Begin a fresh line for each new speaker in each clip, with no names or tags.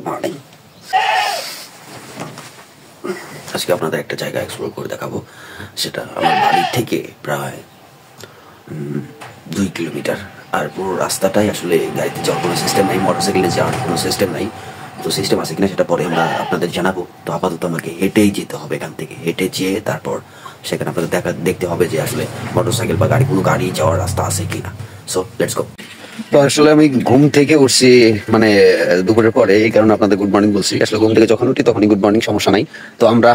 Morning. আজকে আপনাদের একটা জায়গা এক্সপ্লোর করে দেখাবো, সেটা আমার বাড়ি থেকে প্রায় 2 কিলোমিটার। আর পুরো রাস্তাটাই আসলে গাড়িতে যাওয়ার কোনো সিস্টেম নাই, মোটরসাইকেলে যাওয়ার কোনো সিস্টেম নাই। তো সিস্টেম আছে কিনা সেটা পরে আমরা আপনাদের জানাবো। তো আপাতত আমাকে হেঁটেই যেতে হবে, এখান থেকে হেঁটে যেয়ে তারপর সেখানে আপনাদের দেখতে হবে যে আসলে মোটরসাইকেল বা কোনো গাড়ি যাওয়ার রাস্তা আছে কিনা। সো লেটস গো। তো আসলে আমি ঘুম থেকে উঠছি মানে দুপুরের পরে, এই কারণে আপনাদের গুড মর্নিং বলছি। আসলে ঘুম থেকে যখন উঠি তখনই গুড মর্নিং, সমস্যা নাই। তো আমরা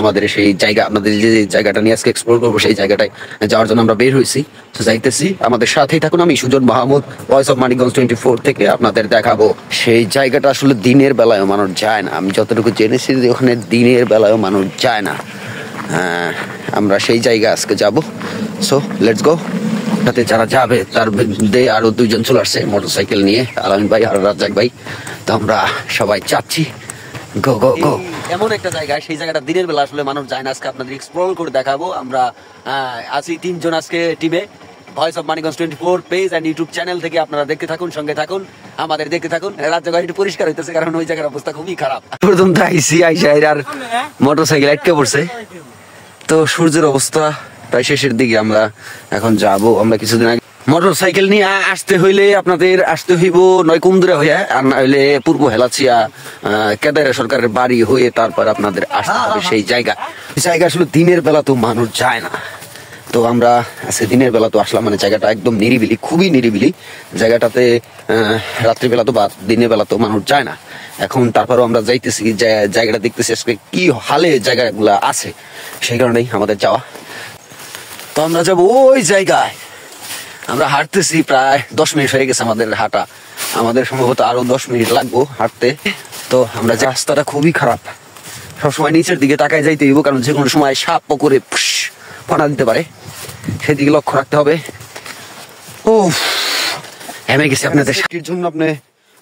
আমাদের সেই জায়গা, আপনাদের যে জায়গাটা নিয়ে আজকে এক্সপ্লোর করবো, সেই জায়গাটায় যাওয়ার জন্য আমরা বের হয়েছি। তো যাইতেছি, আমাদের সাথেই থাকুন। আমি সুজন মাহমুদ, ভয়েস অফ মানিকগঞ্জ 24 থেকে আপনাদের দেখাবো সেই জায়গাটা। আসলে দিনের বেলায়ও মানুষ যায় না, আমি যতটুকু জেনেছি যে ওখানে দিনের বেলায়ও মানুষ যায় না। আমরা সেই জায়গা আজকে যাব। সো লেটস গো। সাথে যারা যাবে তার মধ্যে আরো 2 জন চলে আসছে মোটরসাইকেল নিয়ে, আলামিন ভাই আর রাজ্জাক ভাই। তো আমরা সবাই যাচ্ছি, গো গো গো। এমন একটা জায়গা, সেই জায়গাটা দিনের বেলা আসলে মানুষ যায় না। আজকে আপনাদের এক্সপ্লোর করে দেখাবো। আমরা আছি 3 জন আজকে টিমে, voice of Manikganj 24 page and YouTube channel থেকে। আপনারা দেখতে থাকুন, সঙ্গে থাকুন, আমাদের দেখতে থাকুন। রাজ্জাক ভাই একটু পরিষ্কার হইতেছে, কারণ ওই জায়গার অবস্থা খুবই খারাপ। প্রথম তো আইসা আর মোটরসাইকেল আটকে পড়ছে। তো সূর্যের অবস্থা প্রায় শেষের দিকে, আমরা এখন যাব। আমরা কিছুদিন আগে মোটরসাইকেল নিয়ে আসতে হইলে আপনাদের আসতে হইব নয় কুমদুরা হইয়া, আর না হইলে পূর্ব হেলাচিয়া কেদারা সরকারের বাড়ি হয়ে তারপর আপনাদের আসতে হবে সেই জায়গা। জায়গা আসলে দিনের বেলা তো মানুষ যায় না। তো আমরা আজকে দিনের বেলা তো আসলাম, মানে জায়গাটা একদম নিরিবিলি, খুবই নিরিবিলি জায়গাটাতে। রাত্রিবেলা তো বা দিনের বেলা তো মানুষ যায় না। এখন তারপরও আমরা যাইতেছি, জায়গাটা দেখতেছি আজকে কি হালে জায়গাগুলা আছে, সেই কারণেই আমাদের যাওয়া। তো আমরা যাবো ওই জায়গায়। আমরা হাঁটতেছি, প্রায় 10 মিনিট হয়ে গেছে আমাদের হাঁটা। আমাদের সম্ভবত আরো 10 মিনিট লাগবো হাঁটতে। তো আমরা যে রাস্তাটা খুবই খারাপ, সবসময় নিচের দিকে তাকায় যাইতে হইব, কারণ যে কোনো সময় সাপ পুকুরে ফানা দিতে পারে, সেদিকে লক্ষ্য রাখতে হবে। ও হেমে গেছে। আপনাদের সেফটির জন্য আপনি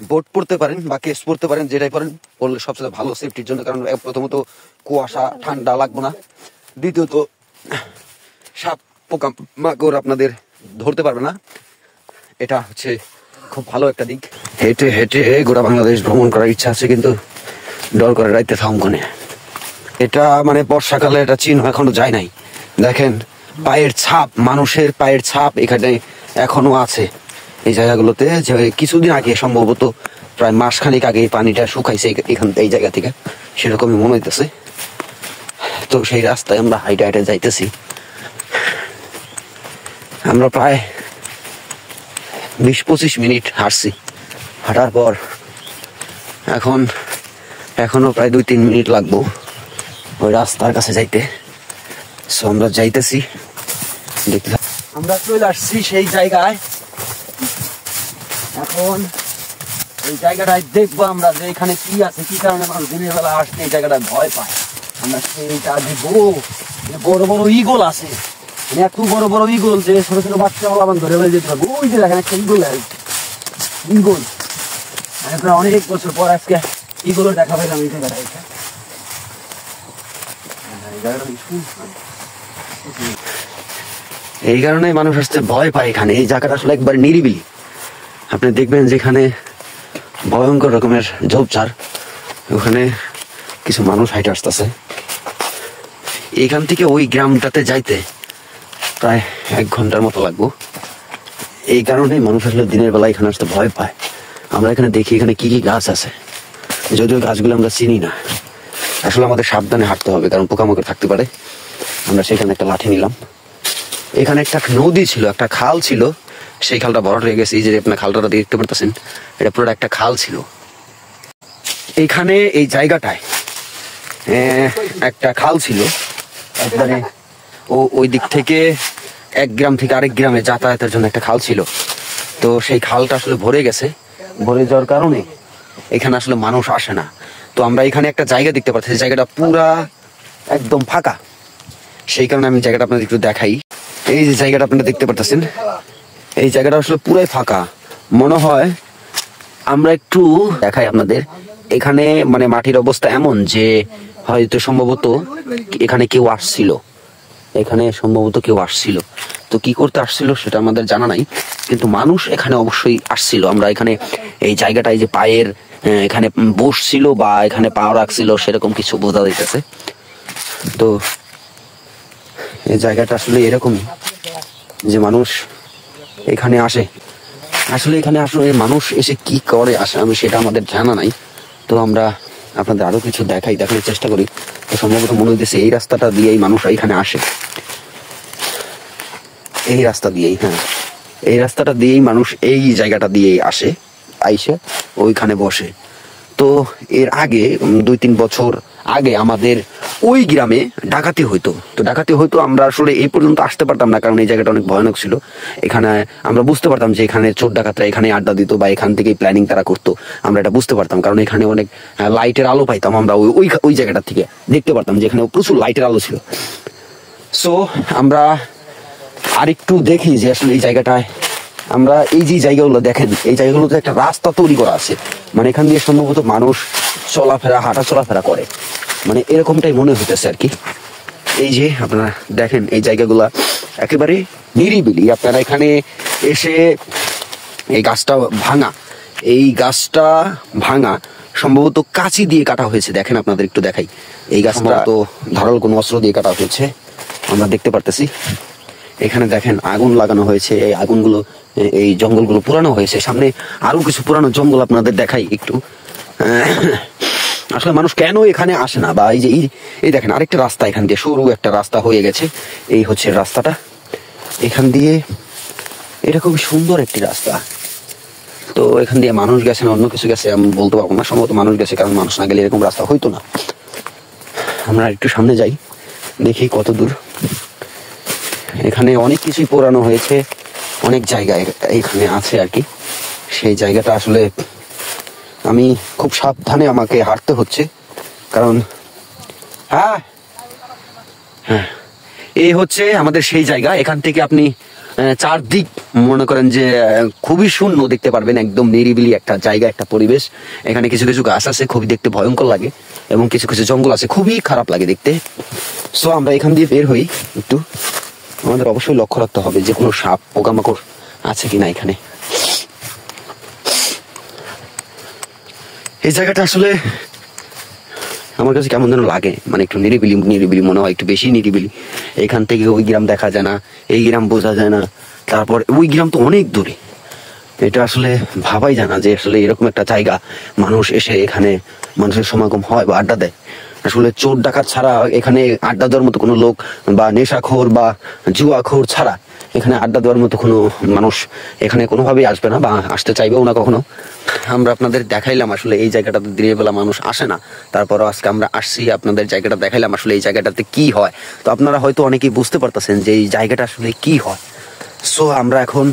বোট পড়তে পারেন বা কেস পড়তে পারেন, যেটাই পারেন পড়লে সবচেয়ে ভালো সেফটির জন্য। কারণ প্রথমত কুয়াশা, ঠান্ডা লাগবে না। দ্বিতীয়ত সাপ পোকা মাকড় আপনাদের ধরতে পারবে না। এটা হচ্ছে খুব ভালো একটা দিক। হেঁটে হেঁটে গোটা বাংলাদেশ ভ্রমণ করার ইচ্ছা আছে, কিন্তু ডর করে রাইতে থামকনে। এটা মানে বর্ষাকালে এটা চিহ্ন এখনো যায় নাই। দেখেন পায়ের ছাপ, মানুষের পায়ের ছাপ এখানে এখনো আছে এই জায়গাগুলোতে। যে কিছুদিন আগে, সম্ভবত প্রায় মাসখানেক আগে পানিটা শুকাইছে এই জায়গা থেকে, সেরকমই মনে হইতেছে। তো সেই রাস্তায় আমরা হাইটে হাইটে যাইতেছি। আমরা প্রায় 20-25 মিনিট হাঁটছি। হাঁটার পর এখনো প্রায় 2-3 মিনিট লাগবো ওই রাস্তার কাছে যাইতে। সো আমরা যাইতেছি, দেখতে। আমরা চলে আসছি সেই জায়গায়। এখন এই জায়গাটায় দেখবো আমরা যে এখানে কি আছে, কি কারণে মানুষ দিনের বেলা আসতে এই জায়গাটায় ভয় পায়। আমরা সেইটা দেখবো। বড় বড় ইগল আছে, এত বড় বড় ইগল যে ছোট ছোট বাচ্চা বাবান ধরে যেতে পারবো। ওই যে দেখেন একটা ইগল, ইগল প্রায় অনেক বছর পর আজকে ইগল দেখা পাইলাম এই জায়গাটায়। এই কারণে মানুষ আসতে ভয় পায় এখানে। এই জায়গাটা আসলে একবার নিরিবিলি। আপনি দেখবেন যেখানে ভয়ঙ্কর রকমের ঝোপঝাড়, ওখানে কিছু মানুষ হাইটে আসতেছে। এইখান থেকে ওই গ্রামটাতে যাইতে প্রায় 1 ঘন্টার মতো লাগবো। এই কারণে মানুষ আসলে দিনের বেলা এখানে আসতে ভয় পায়। আমরা এখানে দেখি এখানে কি কি গাছ আছে, যদিও গাছগুলো আমরা চিনি না। আসলে আমাদের সাবধানে হাঁটতে হবে, কারণ পোকামাকড় থাকতে পারে। আমরা সেখানে একটা লাঠি নিলাম। এখানে একটা নদী ছিল, একটা খাল ছিল, সেই খালটা ভরাট হয়ে গেছে। এই যে আপনার খালটা দেখতে পারতেছেন, এটা পুরো একটা খাল ছিল। এইখানে এই জায়গাটায় একটা খাল ছিল, একবারে ওই দিক থেকে এক গ্রাম থেকে আরেক গ্রামে যাতায়াতের জন্য একটা খাল ছিল। তো সেই খালটা আসলে ভরে গেছে, ভরে যাওয়ার কারণে এখানে আসলে মানুষ আসে না। তো আমরা এখানে একটা জায়গা দেখতে পাচ্ছি, জায়গাটা পুরা একদম ফাঁকা। সেই কারণে আমি জায়গাটা আপনাদের একটু দেখাই। এই যে জায়গাটা আপনারা দেখতে পাচ্ছেন, এই জায়গাটা আসলে পুরাই ফাঁকা মনে হয়। আমরা একটু দেখাই আপনাদের। এখানে মানে মাটির অবস্থা এমন যে হয়তো সম্ভবত এখানে কেউ আসছিল, এখানে সম্ভবত কেউ আসছিল, তো কি করতে আসছিল সেটা আমাদের জানা নাই, কিন্তু মানুষ এখানে অবশ্যই আসছিল। আমরা এখানে এই জায়গাটায় যে পায়ের এখানে বসছিল বা এখানে পা রাখছিল সেরকম কিছু বোঝা যাইতেছে। তো এই জায়গাটা আসলে এরকমই যে মানুষ এখানে আসে। আসলে এখানে আসলে মানুষ এসে কি করে আসে আমি সেটা আমাদের জানা নাই। তো আমরা আপনাদের আরো কিছু দেখানোর চেষ্টা করি। তো সম্ভবত মনে হইতেছে এই রাস্তাটা দিয়েই মানুষ এখানে আসে, এই রাস্তা দিয়েই, হ্যাঁ এই রাস্তাটা দিয়েই মানুষ এই জায়গাটা দিয়েই আসে, আইসে ওইখানে বসে। তো এর আগে 2-3 বছর আগে আমাদের ওই গ্রামে ডাকাতি হইতো। তো ডাকাতি হইতো, আমরা আসলে এই পর্যন্ত আসতে পারতাম না, কারণ এই জায়গাটা অনেক ভয়ানক ছিল। এখানে আমরা বুঝতে পারতাম যে এখানে চোর ডাকাতরা এখানে আড্ডা দিত বা এখান থেকে প্ল্যানিং তারা করতো, আমরা এটা বুঝতে পারতাম, কারণ এখানে অনেক লাইটের আলো পাইতাম। আমরা ওই জায়গাটা থেকে দেখতে পারতাম যে এখানে প্রচুর লাইটের আলো ছিল। সো আমরা আরেকটু দেখি যে আসলে এই জায়গাটায় আমরা এই যে জায়গাগুলো দেখেন, এই জায়গাগুলোতে একটা রাস্তা তৈরি করা আছে, মানে এখান দিয়ে সম্ভবত মানুষ হাঁটা চলাফেরা করে, মানে এরকমটাই মনে হইতেছে আর কি। এই যে আপনারা দেখেন এই জায়গাগুলা একেবারে নিরিবিলি। আপনারা এখানে এসে এই গাছটা ভাঙা সম্ভবত কাঁচি দিয়ে কাটা হয়েছে। দেখেন আপনাদের একটু দেখাই, এই গাছটা তো ধারালো কোনো অস্ত্র দিয়ে কাটা হয়েছে, আমরা দেখতে পারতেছি। এখানে দেখেন আগুন লাগানো হয়েছে, এই আগুনগুলো এই জঙ্গলগুলো পুরানো হয়েছে। সামনে আরো কিছু পুরানো জঙ্গল আপনাদের দেখাই একটু। আসলে মানুষ কেন এখানে আসে না, বা এই যে এই দেখেন আরেকটা রাস্তা, এখান দিয়ে সরু একটা রাস্তা হয়ে গেছে, এই হচ্ছে রাস্তাটা। এখান দিয়ে এটা খুবই সুন্দর একটি রাস্তা। তো এখান দিয়ে মানুষ গেছে না অন্য কিছু গেছে আমি বলতে পারবো না, সম্ভবত মানুষ গেছে, কারণ মানুষ না গেলে এরকম রাস্তা হইতো না। আমরা একটু সামনে যাই, দেখি কত দূর। এখানে অনেক কিছুই পোড়ানো হয়েছে, অনেক জায়গা এখানে আছে আর কি। সেই জায়গাটা আসলে আমি খুব সাবধানে আমাকে হাঁটতে হচ্ছে, কারণ হ্যাঁ এই হচ্ছে আমাদের সেই জায়গা। এখান থেকে আপনি চারদিক মনে করেন যে খুবই শূন্য দেখতে পারবেন, একদম নিরিবিলি একটা জায়গা, একটা পরিবেশ। এখানে কিছু কিছু গাছ আছে, খুবই দেখতে ভয়ঙ্কর লাগে, এবং কিছু কিছু জঙ্গল আছে, খুবই খারাপ লাগে দেখতে। সো আমরা এখান দিয়ে বের হই একটু, আমাদের অবশ্যই লক্ষ্য রাখতে হবে যে কোনো সাপ পোকামাকড় আছে কিনা এখানে। এই জায়গাটা আসলে আমার কাছে কেমন যেন লাগে, মানে একটু নিরিবিলি মনে হয়, একটু বেশি নিরিবিলি। এখান থেকে ওই গ্রাম দেখা যায় না, এই গ্রাম বোঝা যায় না, তারপর ওই গ্রাম তো অনেক দূরে। এটা আসলে ভাবাই যায় না যে আসলে এরকম একটা জায়গা মানুষ এসে এখানে মানুষের সমাগম হয় বা আড্ডা দেয়। আসলে চোর ডাকাত ছাড়া এখানে আড্ডা দেওয়ার মতো কোনো লোক বা নেশাখোর বা জুয়াখোর ছাড়া এখানে আড্ডা দেওয়ার মতো কোনো মানুষ এখানে কোনোভাবেই আসবে না বা আসতে চাইবেও না কখনো। আমরা আপনাদের দেখাইলাম আসলে এই জায়গাটাতে দিনের বেলা মানুষ আসে না, তারপরও আজকে আমরা আসছি, আপনাদের জায়গাটা দেখাইলাম আসলে এই জায়গাটাতে কি হয়। তো আপনারা হয়তো অনেকেই বুঝতে পারতেছেন যে এই জায়গাটা আসলে কি হয়। সো আমরা এখন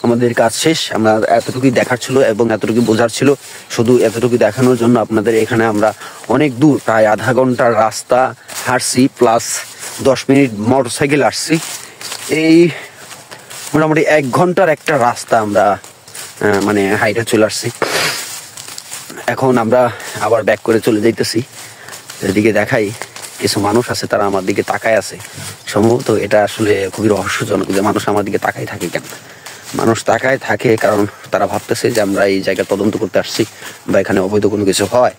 আমাদের কাজ শেষ, আমরা এতটুকুই দেখার ছিল এবং এতটুকু বোঝার ছিল। শুধু এতটুকু দেখানোর জন্য আপনাদের এখানে আমরা অনেক দূর, প্রায় আধা ঘন্টার রাস্তা হাঁটছি, প্লাস 10 মিনিট মোটরসাইকেল আসছি। এই মোটামুটি 1 ঘন্টার একটা রাস্তা আমরা মানে হাইটে চলে আসছি। এখন আমরা আবার ব্যাক করে চলে যাইতেছি। এদিকে দেখাই কিছু মানুষ আছে, তারা আমার দিকে তাকায় আছে। সম্ভবত এটা আসলে খুবই রহস্যজনক যে মানুষ আমার দিকে তাকায় থাকে কেন। মানুষ তাকায় থাকে কারণ তারা ভাবতেছে যে আমরা এই জায়গা তদন্ত করতে আসছি বা এখানে অবৈধ কোনো কিছু হয়।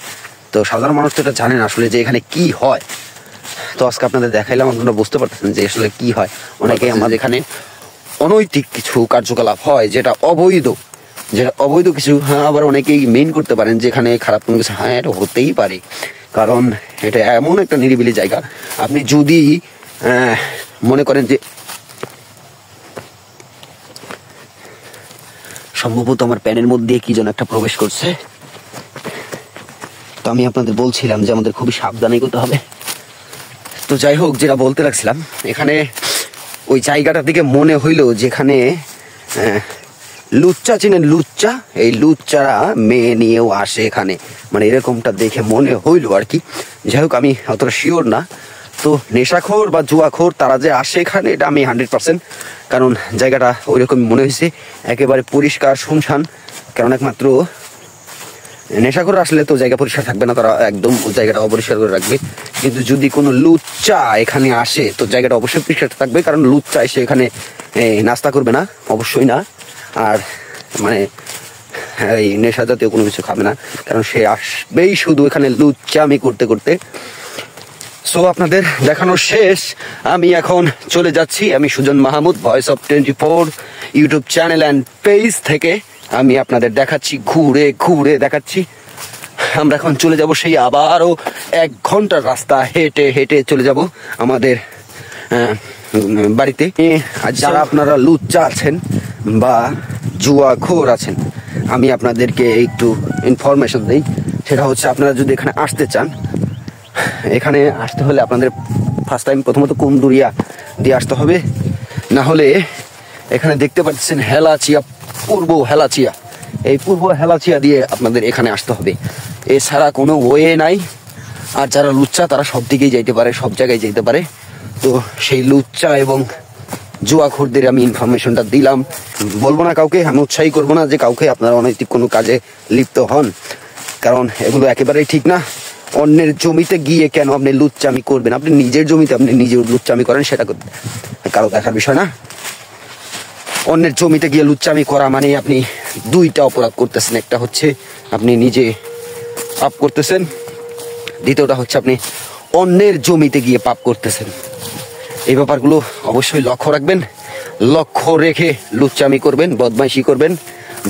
তো সাধারণ মানুষ তো এটা জানেন আসলে যে এখানে কি হয়। তো আজকে আপনাদের দেখাইলাম, আপনারা বুঝতে পারতেছেন যে আসলে কি হয়। অনেকে আমাদের এখানে অনৈতিক কিছু কার্যকলাপ হয় যেটা অবৈধ কিছু, হ্যাঁ, আবার অনেকেই মেইন করতে পারেন যে এখানে খারাপ কোনো কিছু, হ্যাঁ এটা হতেই পারে, কারণ এটা এমন একটা নিরিবিলি জায়গা। আপনি যদি মনে করেন যে সম্ভবত আমার প্যানের মধ্যে কি যেন একটা প্রবেশ করছে, তো আমি আপনাদের বলছিলাম যে আমাদের খুবই সাবধানে করতে হবে। তো যাই হোক, যেটা বলতে লাগছিলাম, এখানে ওই জায়গাটার দিকে মনে হইলো যেখানে লুচ্চা চিনেন, লুচ্চা, এই লুচ্চারা মেয়ে নিয়েও আসে এখানে, মানে এরকমটা দেখে মনে হইলো আর কি। যাই হোক, আমি অতটা শিওর না। তো নেশাখোর বা জুয়াখোর তারা যে আসে এখানে, এটা আমি 100%, কারণ জায়গাটা ওই রকম মনে হয়েছে, একেবারে পরিষ্কার শুনশান। কারণ একমাত্র নেশাখোর আসলে তো জায়গা পরিষ্কার থাকবে না, তারা একদম জায়গাটা অপরিষ্কার করে রাখবে। কিন্তু যদি কোনো লুচ্চা এখানে আসে তো জায়গাটা অবশ্যই পরিষ্কার থাকবে, কারণ লুচ্চা এসে এখানে নাস্তা করবে না, অবশ্যই না। আর মানে এই নেশা জাতীয় কোনো কিছু খাবে না, কারণ সে আসবেই শুধু এখানে লুচ্চামি করতে করতে। সো আপনাদের দেখানো শেষ, আমি এখন চলে যাচ্ছি। আমি Sujan Mahmud, voice of 24 YouTube channel and page থেকে আমি আপনাদের দেখাচ্ছি, ঘুরে ঘুরে দেখাচ্ছি। আমরা এখন চলে যাব সেই আবারও 1 ঘন্টার রাস্তা হেঁটে হেঁটে চলে যাব আমাদের বাড়িতে। আর যারা আপনারা লুচ্চা আছেন বা জুয়াখোর আছেন, আমি আপনাদেরকে একটু ইনফরমেশন দিই। সেটা হচ্ছে, আপনারা যদি এখানে আসতে চান, এখানে আসতে হলে আপনাদের ফার্স্ট টাইম প্রথমত কুমদুরিয়া দিয়ে আসতে হবে। না হলে এখানে দেখতে পাচ্ছেন হেলাচিয়া, পূর্ব হেলাচিয়া, এই পূর্ব হেলাচিয়া দিয়ে আপনাদের এখানে আসতে হবে, এছাড়া কোনো ওয়ে নাই। আর যারা লুচ্চা তারা সব দিকেই যাইতে পারে, সব জায়গায় যেতে পারে। তো সেই লুচ্চা এবং জুয়াখোরদের আমি ইনফরমেশনটা দিলাম। বলবো না কাউকে, আমি উৎসাহী করবো না যে কাউকে আপনারা অনৈতিক কোনো কাজে লিপ্ত হন, কারণ এগুলো একেবারেই ঠিক না। অন্যের জমিতে গিয়ে কেন আপনি লুচ্চামি করবেন? আপনি নিজের জমিতে আপনি নিজে লুচ্চামি করেন, সেটা কারো দেখার বিষয় না। অন্যের জমিতে গিয়ে লুচ্চামি করা মানে আপনি 2টা অপরাধ করতেছেন। একটা হচ্ছে আপনি নিজে পাপ করতেছেন, দ্বিতীয়টা হচ্ছে আপনি অন্যের জমিতে গিয়ে পাপ করতেছেন। এই ব্যাপারগুলো অবশ্যই লক্ষ্য রাখবেন, লক্ষ্য রেখে লুচ্চামি করবেন, বদমাইশি করবেন।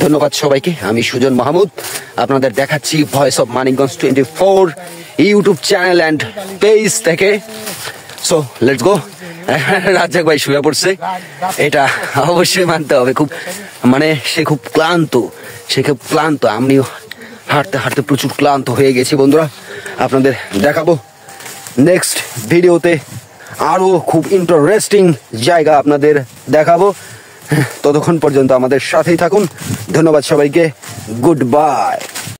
ধন্যবাদ সবাইকে। আমি সুজন মাহমুদ, আপনাদের দেখাচ্ছি voice of Manikganj 24 YouTube channel and page থেকে। So let's go. রাজ্জাক ভাই শুয়ে পড়ছে, এটা অবশ্যই মানতে হবে। খুব মানে সে খুব ক্লান্ত, আমিও হাঁটতে হাঁটতে প্রচুর ক্লান্ত হয়ে গেছি। বন্ধুরা, আপনাদের দেখাবো নেক্সট ভিডিওতে আরো খুব ইন্টারেস্টিং জায়গা আপনাদের দেখাবো। ততক্ষণ পর্যন্ত আমাদের সাথেই থাকুন। ধন্যবাদ সবাইকে, গুড বাই।